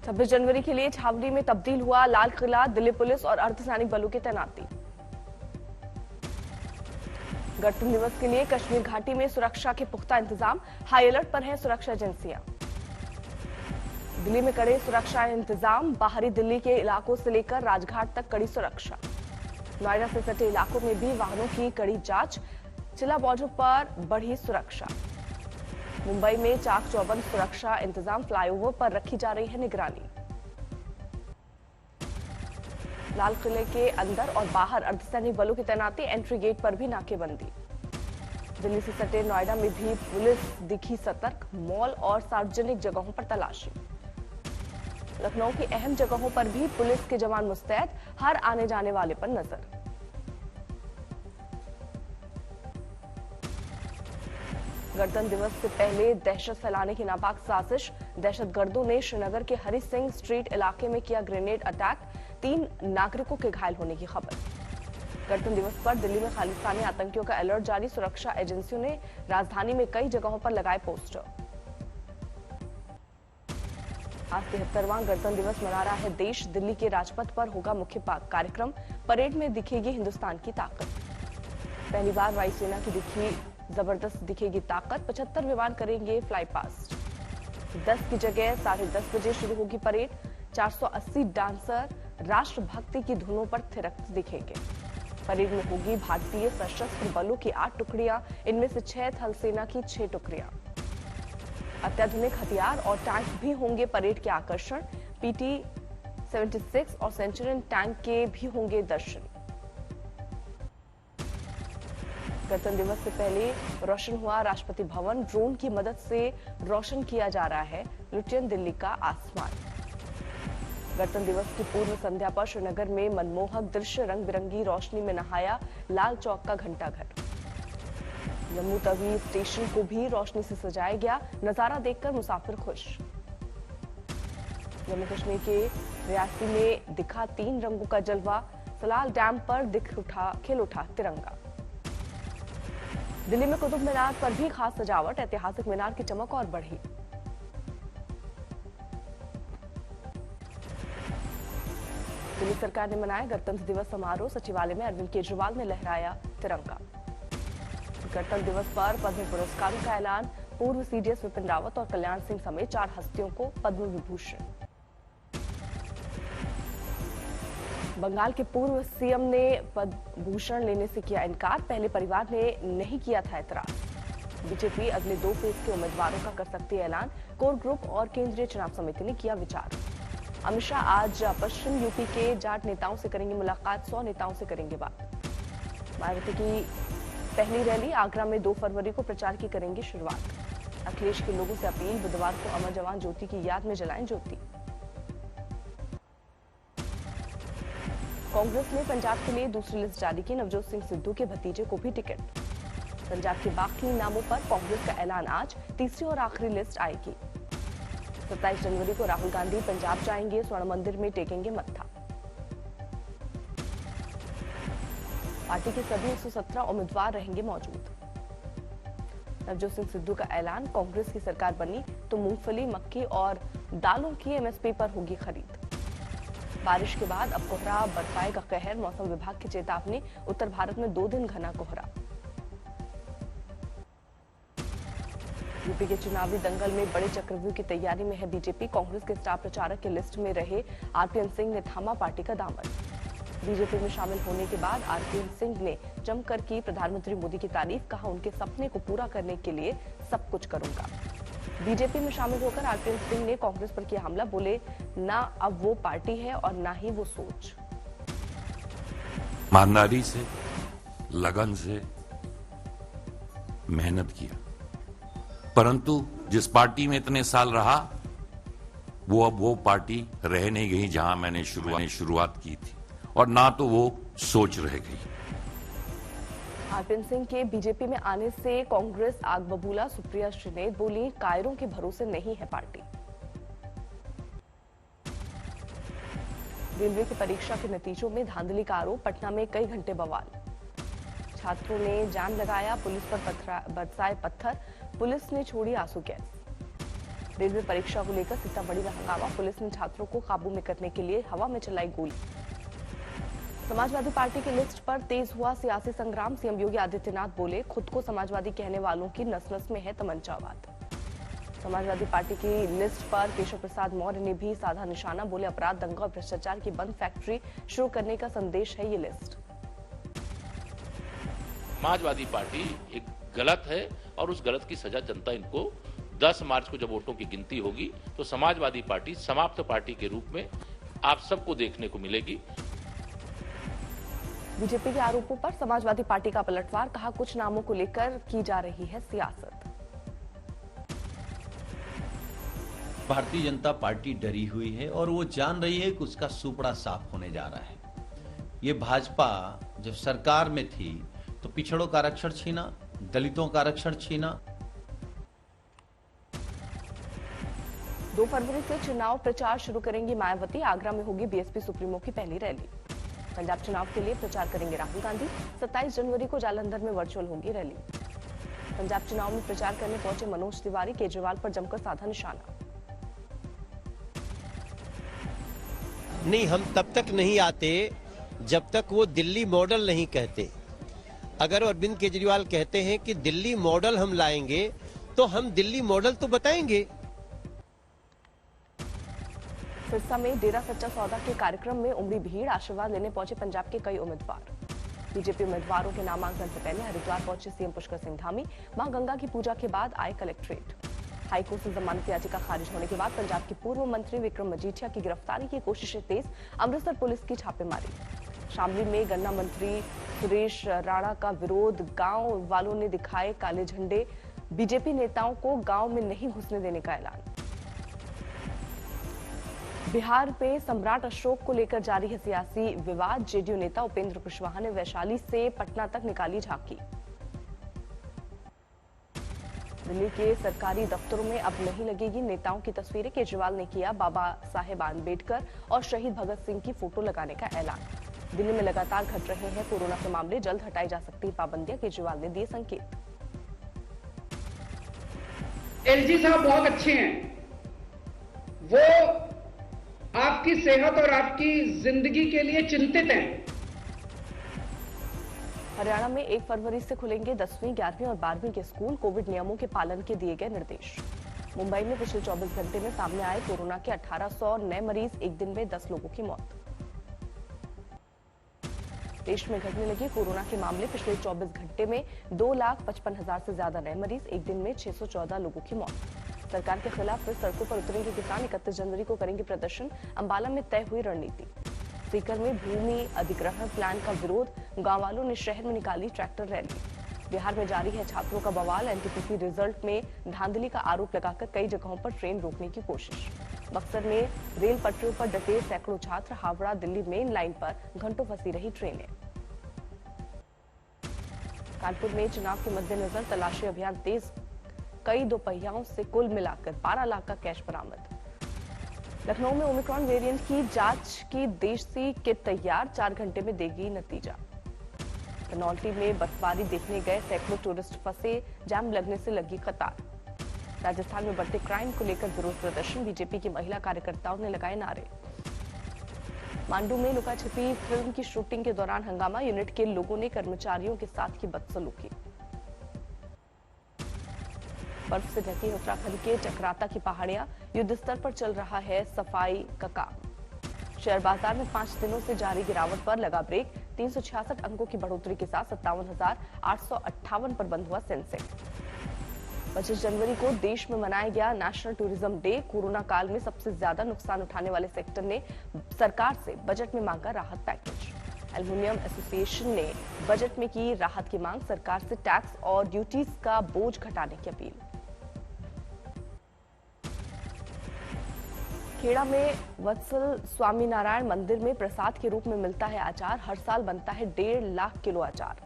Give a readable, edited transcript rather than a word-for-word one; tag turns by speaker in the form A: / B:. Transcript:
A: 26 जनवरी के लिए छावनी में तब्दील हुआ लाल किला, दिल्ली पुलिस और अर्धसैनिक बलों की तैनाती। गणतंत्र दिवस के लिए कश्मीर घाटी में सुरक्षा के पुख्ता इंतजाम, हाई अलर्ट पर हैं सुरक्षा एजेंसियां। दिल्ली में कड़े सुरक्षा इंतजाम, बाहरी दिल्ली के इलाकों से लेकर राजघाट तक कड़ी सुरक्षा। नोएडा से सटे इलाकों में भी वाहनों की कड़ी जांच, चिला बॉर्डर पर बढ़ी सुरक्षा। मुंबई में चाक चौबंद सुरक्षा इंतजाम, फ्लाईओवर पर रखी जा रही है निगरानी। लाल किले के अंदर और बाहर अर्धसैनिक बलों की तैनाती, एंट्री गेट पर भी नाकेबंदी। दिल्ली से सटे नोएडा में भी पुलिस दिखी सतर्क, मॉल और सार्वजनिक जगहों पर तलाशी। लखनऊ की अहम जगहों पर भी पुलिस के जवान मुस्तैद, हर आने जाने वाले पर नजर। गणतंत्र दिवस से पहले दहशत फैलाने की नापाक साजिश, दहशतगर्दों ने श्रीनगर के हरि सिंह स्ट्रीट इलाके में किया ग्रेनेड अटैक, 3 नागरिकों के घायल होने की खबर। गणतंत्र दिवस पर दिल्ली में खालिस्तानी आतंकियों का अलर्ट जारी, सुरक्षा एजेंसियों ने राजधानी में कई जगहों पर लगाए पोस्टर। आज 73वां गणतंत्र दिवस मना रहा है देश, दिल्ली के राजपथ पर होगा मुख्य कार्यक्रम, परेड में दिखेगी हिंदुस्तान की ताकत। पहली बार वायुसेना की जबरदस्त दिखेगी ताकत, 75 विमान करेंगे फ्लाई पास्ट। 10 की जगह 10:30 बजे शुरू होगी परेड, 480 डांसर राष्ट्रभक्ति की धुनों पर थिरकते दिखेंगे। परेड में होगी भारतीय सशस्त्र बलों की 8 टुकड़ियां, इनमें से 6 थल सेना की 6 टुकड़ियां। अत्याधुनिक हथियार और टैंक भी होंगे परेड के आकर्षण, PT-76 और सेंचुरियन टैंक के भी होंगे दर्शन। गणतंत्र दिवस से पहले रोशन हुआ राष्ट्रपति भवन, ड्रोन की मदद से रोशन किया जा रहा है लुटियन दिल्ली का आसमान। गणतंत्र दिवस की पूर्व संध्या पर श्रीनगर में मनमोहक दृश्य, रंग बिरंगी रोशनी में नहाया लाल चौक का घंटाघर। जम्मू तवी स्टेशन को भी रोशनी से सजाया गया, नजारा देखकर मुसाफिर खुश। जम्मू कश्मीर के रियासी में दिखा 3 रंगों का जलवा, सलाल डैम पर खिल उठा तिरंगा। दिल्ली में कुतुब मीनार पर भी खास सजावट, ऐतिहासिक मीनार की चमक और बढ़ी। दिल्ली सरकार ने मनाया गणतंत्र दिवस समारोह, सचिवालय में अरविंद केजरीवाल ने लहराया तिरंगा। गणतंत्र दिवस पर पद्म पुरस्कारों का ऐलान, पूर्व CDS विपिन रावत और कल्याण सिंह समेत 4 हस्तियों को पद्म विभूषण। बंगाल के पूर्व CM ने पद्म भूषण लेने से किया इनकार, पहले परिवार ने नहीं किया था एतराज। बीजेपी अगले 2 फेज के उम्मीदवारों का कर सकती है ऐलान, कोर ग्रुप और केंद्रीय चुनाव समिति ने किया विचार। अमित शाह आज पश्चिम यूपी के जाट नेताओं से करेंगे मुलाकात, 100 नेताओं से करेंगे बात। मायावती की पहली रैली आगरा में 2 फरवरी को प्रचार की करेंगे शुरुआत। अखिलेश के लोगों से अपील, बुधवार को अमर जवान ज्योति की याद में जलाएं ज्योति। कांग्रेस ने पंजाब के लिए दूसरी लिस्ट जारी की, नवजोत सिंह सिद्धू के भतीजे को भी टिकट। पंजाब के बाकी नामों पर कांग्रेस का ऐलान आज, तीसरी और आखिरी लिस्ट आएगी। 27 जनवरी को राहुल गांधी पंजाब जाएंगे, स्वर्ण मंदिर में टेकेंगे मत्था। पार्टी के सभी 117 उम्मीदवार रहेंगे मौजूद। नवजोत सिंह सिद्धू का ऐलान, कांग्रेस की सरकार बनी तो मूंगफली, मक्की और दालों की MSP पर होगी खरीद। बारिश के बाद अब कोहरा बरसाएगा कहर, मौसम विभाग की चेतावनी, उत्तर भारत में 2 दिन घना कोहरा। यूपी के चुनावी दंगल में बड़े चक्रव्यूह की तैयारी में है बीजेपी, कांग्रेस के स्टार प्रचारक की लिस्ट में रहे RPN सिंह ने थामा पार्टी का दामन। बीजेपी में शामिल होने के बाद RPN सिंह ने जमकर की प्रधानमंत्री मोदी की तारीफ, कहा उनके सपने को पूरा करने के लिए सब कुछ करूंगा। बीजेपी में शामिल होकर RPN सिंह ने कांग्रेस पर किया हमला, बोले ना अब वो पार्टी है और ना ही वो सोच।
B: ईमानदारी से, लगन से मेहनत किया, परंतु जिस पार्टी में इतने साल रहा वो अब वो पार्टी रह नहीं गई जहां मैंने शुरुआत की थी, और ना तो वो सोच रह गई।
A: RPN सिंह के बीजेपी में आने से कांग्रेस आग बबूला, सुप्रिया श्रीनेत बोली कायरों के भरोसे नहीं है पार्टी। रेलवे की परीक्षा के नतीजों में धांधली का आरोप, पटना में कई घंटे बवाल। छात्रों ने जाम लगाया, पुलिस पर बरसाए पत्थर, पुलिस ने छोड़ी आंसू गैस। रेलवे परीक्षा को लेकर सीतामढ़ी में हंगामा, पुलिस ने छात्रों को काबू में करने के लिए हवा में चलाई गोली। समाजवादी पार्टी की लिस्ट पर तेज हुआ सियासी संग्राम, सीएम योगी आदित्यनाथ बोले, खुद को समाजवादी कहने वालों की नस नस में है तमंचावाद। समाजवादी पार्टी की लिस्ट पर केशव प्रसाद मौर्य ने भी साधा निशाना, बोले, अपराध, दंगा और भ्रष्टाचार की बंद फैक्ट्री शुरू करने का संदेश है ये लिस्ट।
C: समाजवादी पार्टी एक गलत है और उस गलत की सजा जनता इनको 10 मार्च को जब वोटों की गिनती होगी तो समाजवादी पार्टी समाप्त पार्टी के रूप में आप सबको देखने को मिलेगी।
A: बीजेपी के आरोपों पर समाजवादी पार्टी का पलटवार, कहा, कुछ नामों को लेकर की जा रही है सियासत।
D: भारतीय जनता पार्टी डरी हुई है और वो जान रही है कि उसका सुपड़ा साफ होने जा रहा है। ये भाजपा जब सरकार में थी तो पिछड़ों का आरक्षण छीना, दलितों का आरक्षण छीना।
A: 2 फरवरी से चुनाव प्रचार शुरू करेंगी मायावती, आगरा में होगी बीएसपी सुप्रीमो की पहली रैली। पंजाब चुनाव के लिए प्रचार करेंगे राहुल गांधी, 27 जनवरी को जालंधर में वर्चुअल होगी रैली। पंजाब चुनाव में प्रचार करने पहुंचे मनोज तिवारी, केजरीवाल पर जमकर साधा निशाना।
E: नहीं, हम तब तक नहीं आते जब तक वो दिल्ली मॉडल नहीं कहते। अगर अरविंद केजरीवाल कहते हैं कि दिल्ली मॉडल हम लाएंगे तो हम दिल्ली मॉडल तो बताएंगे।
A: सिरसा में डेरा सच्चा सौदा के कार्यक्रम में उमड़ी भीड़, आशीर्वाद लेने पहुंचे पंजाब के कई उम्मीदवार। बीजेपी उम्मीदवारों के नामांकन से पहले हरिद्वार पहुंचे सीएम पुष्कर सिंह धामी, मां गंगा की पूजा के बाद आए कलेक्ट्रेट। हाईकोर्ट से जमानत याचिका खारिज होने के बाद पंजाब के पूर्व मंत्री विक्रम मजीठिया की गिरफ्तारी की कोशिशें तेज, अमृतसर पुलिस की छापेमारी। शामली में गन्ना मंत्री सुरेश राणा का विरोध, गांव वालों ने दिखाए काले झंडे, बीजेपी नेताओं को गांव में नहीं घुसने देने का ऐलान। बिहार में सम्राट अशोक को लेकर जारी है सियासी विवाद, जेडीयू नेता उपेंद्र कुशवाहा ने वैशाली से पटना तक निकाली झांकी। दिल्ली के सरकारी दफ्तरों में अब नहीं लगेगी नेताओं की तस्वीरें, केजरीवाल ने किया बाबा साहेब आम्बेडकर और शहीद भगत सिंह की फोटो लगाने का ऐलान। दिल्ली में लगातार घट रहे हैं कोरोना के मामले, जल्द हटाई जा सकती पाबंदियां, केजरीवाल ने दिए संकेत।
F: एलजी साहब बहुत अच्छे हैं, वो आपकी सेहत और आपकी जिंदगी के लिए चिंतित हैं।
A: हरियाणा में 1 फरवरी से खुलेंगे 10वीं, 11वीं और 12वीं के स्कूल, कोविड नियमों के पालन के दिए गए निर्देश। मुंबई में पिछले 24 घंटे में सामने आए कोरोना के 1800 नए मरीज, एक दिन में 10 लोगों की मौत। देश में घटने लगे कोरोना के मामले, पिछले 24 घंटे में 2,55,000 से ज्यादा नए मरीज, एक दिन में 614 लोगों की मौत। सरकार के खिलाफ फिर सड़कों पर उतरेंगे किसान, 31 जनवरी को करेंगे प्रदर्शन, अंबाला में तय हुई रणनीति। सीकर में भूमि अधिग्रहण प्लान का विरोध, गांव वालों ने शहर में निकाली ट्रैक्टर रैली। बिहार में जारी है छात्रों का बवाल, एनटीपीसी रिजल्ट में धांधली का आरोप लगाकर कई जगहों पर ट्रेन रोकने की कोशिश। बक्सर में रेल पटरियों पर डटे सैकड़ों छात्र, हावड़ा दिल्ली मेन लाइन पर घंटों फंसी रही ट्रेनें। कानपुर में चुनाव के मद्देनजर तलाशी अभियान तेज, कई दोपहियाओं से कुल मिलाकर 12 लाख का कैश बरामद। लखनऊ में ओमिक्रॉन वेरिएंट की जांच की देशी किट तैयार, 4 घंटे में देगी नतीजा। धनौल्टी में बर्फबारी देखने गए सैकड़ों टूरिस्ट फंसे, जाम लगने से लगी कतार। राजस्थान में बढ़ते क्राइम को लेकर विरोध प्रदर्शन, बीजेपी की महिला कार्यकर्ताओं ने लगाए नारे। मांडू में लुका छिपी फिल्म की शूटिंग के दौरान हंगामा, यूनिट के लोगों ने कर्मचारियों के साथ की बदसलूकी। बर्फ से ढकी उत्तराखंड के चक्राता की पहाड़ियां, युद्ध स्तर पर चल रहा है सफाई का काम। शेयर बाजार में 5 दिनों से जारी गिरावट पर लगा ब्रेक, 366 अंकों की बढ़ोतरी के साथ 57,858 पर बंद हुआ सेंसेक्स। 25 जनवरी को देश में मनाया गया नेशनल टूरिज्म डे, कोरोना काल में सबसे ज्यादा नुकसान उठाने वाले सेक्टर ने सरकार से बजट में मांगा राहत पैकेज। एल्युमिनियम एसोसिएशन ने बजट में की राहत की मांग, सरकार से टैक्स और ड्यूटीज का बोझ घटाने की अपील। खेड़ा में वत्सल स्वामीनारायण मंदिर में प्रसाद के रूप में मिलता है अचार, हर साल बनता है 1.5 लाख किलो अचार।